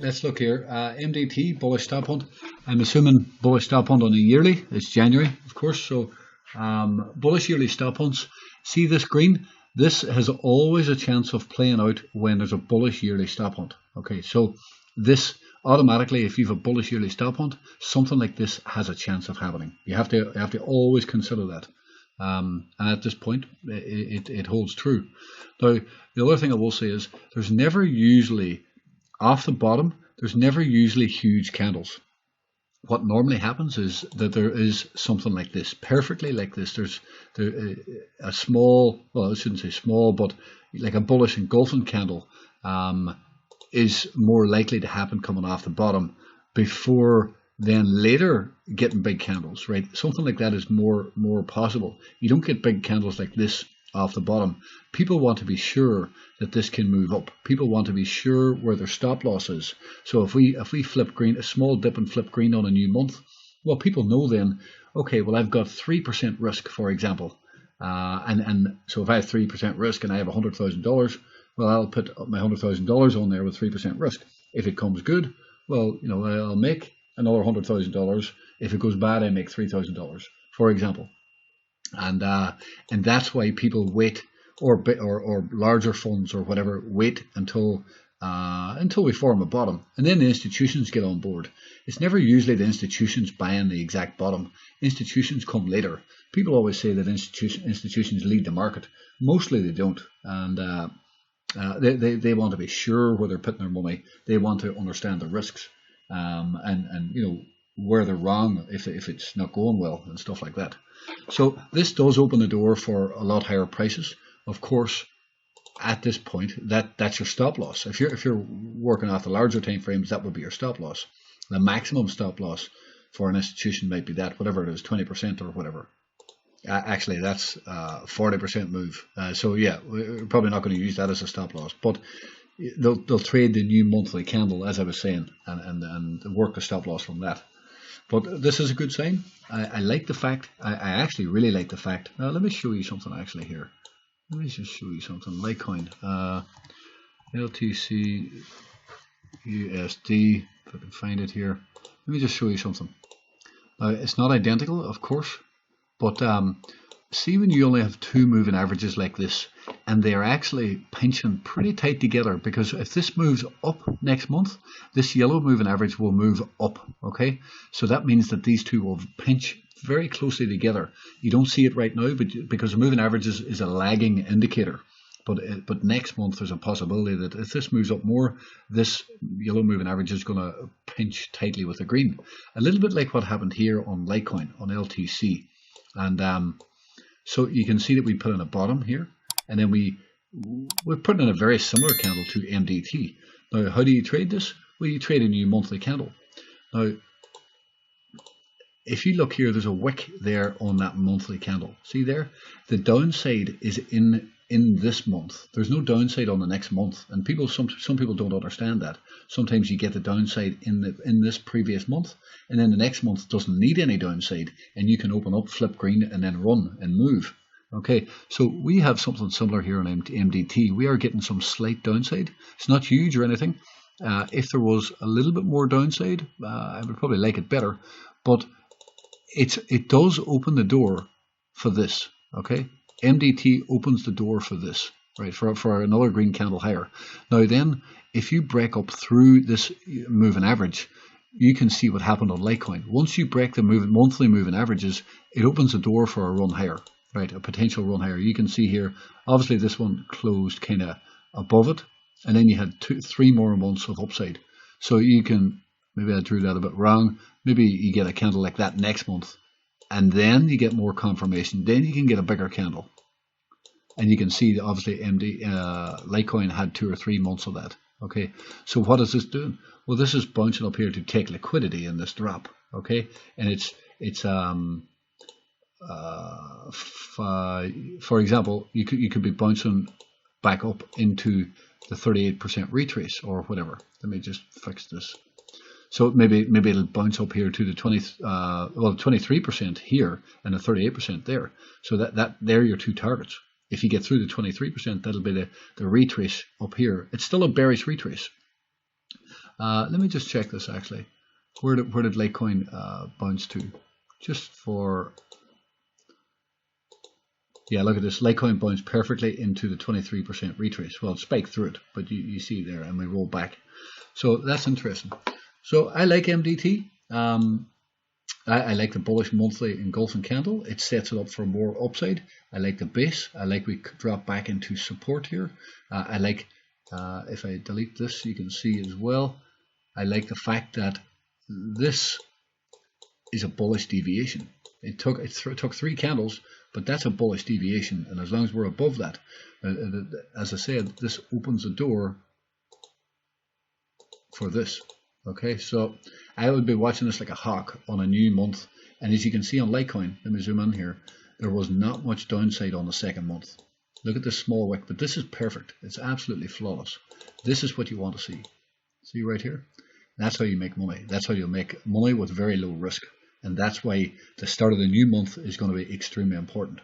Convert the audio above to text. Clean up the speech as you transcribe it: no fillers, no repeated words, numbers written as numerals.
let's look here. MDT, bullish stop hunt. I'm assuming bullish stop hunt on a yearly. It's January, of course. So bullish yearly stop hunts. See this green? This has always a chance of playing out when there's a bullish yearly stop hunt. Okay, so this automatically, if you have a bullish yearly stop hunt, something like this has a chance of happening. You have to always consider that. And at this point, it holds true. Now, the other thing I will say is there's never usually, off the bottom, there's never usually huge candles. What normally happens is that there is something like this, perfectly like this. There's a small, well, I shouldn't say small, but like a bullish engulfing candle is more likely to happen coming off the bottom before then later getting big candles, right? Something like that is more possible. You don't get big candles like this off the bottom. People want to be sure that this can move up. People want to be sure where their stop loss is. So if we flip green, a small dip and flip green on a new month, well, people know then, okay, well, I've got 3% risk, for example. And so if I have 3% risk and I have $100,000, well, I'll put my $100,000 on there with 3% risk. If it comes good, well, you know, I'll make another $100,000. If it goes bad, I make $3,000, for example. And that's why people wait, or larger funds or whatever, wait until we form a bottom, and then the institutions get on board. It's never usually the institutions buying the exact bottom. Institutions come later. People always say that institutions lead the market. Mostly they don't, and they want to be sure where they're putting their money. They want to understand the risks, and you know, where they're wrong if it's not going well and stuff like that. So this does open the door for a lot higher prices. Of course, at this point, that's your stop loss. If you're working off the larger time frames, that would be your stop loss. The maximum stop loss for an institution might be that, whatever it is, 20% or whatever. Actually, that's 40% move. So yeah, we're probably not going to use that as a stop loss, but they'll trade the new monthly candle, as I was saying, and work the stop loss from that. But this is a good sign. I like the fact, I actually really like the fact. Now let me show you something actually here. Let me just show you something. Litecoin, LTC USD, if I can find it here. Let me just show you something. Now it's not identical, of course, but see when you only have two moving averages like this, and they're actually pinching pretty tight together, because if this moves up next month, this yellow moving average will move up, okay? So that means that these two will pinch very closely together. You don't see it right now, but because the moving average is a lagging indicator. But next month there's a possibility that if this moves up more, this yellow moving average is going to pinch tightly with the green. A little bit like what happened here on Litecoin, on LTC. And so you can see that we put in a bottom here, and then we're putting in a very similar candle to MDT. Now, how do you trade this? Well, you trade a new monthly candle. Now, if you look here, there's a wick there on that monthly candle. See there? The downside is in this month. There's no downside on the next month, and some people don't understand that. Sometimes you get the downside in this previous month, and then the next month doesn't need any downside, and you can open up, flip green, and then run and move. Okay, so we have something similar here on MDT. We are getting some slight downside. It's not huge or anything. If there was a little bit more downside, I would probably like it better, but it does open the door for this. Okay, MDT opens the door for this, right, for another green candle higher. Now then, if you break up through this moving average, you can see what happened on Litecoin. Once you break the monthly moving averages, it opens the door for a run higher, right, a potential run higher. You can see here, obviously this one closed kind of above it, and then you had 3 more months of upside. So you can, maybe I drew that a bit wrong, maybe you get a candle like that next month, and then you get more confirmation. Then you can get a bigger candle, and you can see that obviously Litecoin had 2 or 3 months of that. Okay, so what is this doing? Well, this is bouncing up here to take liquidity in this drop. Okay, and it's for example, you could be bouncing back up into the 38% retrace or whatever. Let me just fix this. So maybe it'll bounce up here to the 23% here and the 38% there. So that they're your two targets. If you get through the 23%, that'll be the retrace up here. It's still a bearish retrace. Let me just check this actually. Where did Litecoin bounce to? Just for, yeah, look at this. Litecoin bounced perfectly into the 23% retrace. Well, it spiked through it, but you see there, and we roll back. So that's interesting. So I like MDT. I like the bullish monthly engulfing candle. It sets it up for more upside. I like the base. I like we drop back into support here. I like, if I delete this, you can see as well, I like the fact that this is a bullish deviation. It took 3 candles, but that's a bullish deviation, and as long as we're above that, as I said, this opens the door for this. Okay, so I would be watching this like a hawk on a new month, and as you can see on Litecoin, let me zoom in here, there was not much downside on the second month. Look at this small wick, but this is perfect. It's absolutely flawless. This is what you want to see. See right here? That's how you make money. That's how you make money with very low risk. And that's why the start of the new month is going to be extremely important.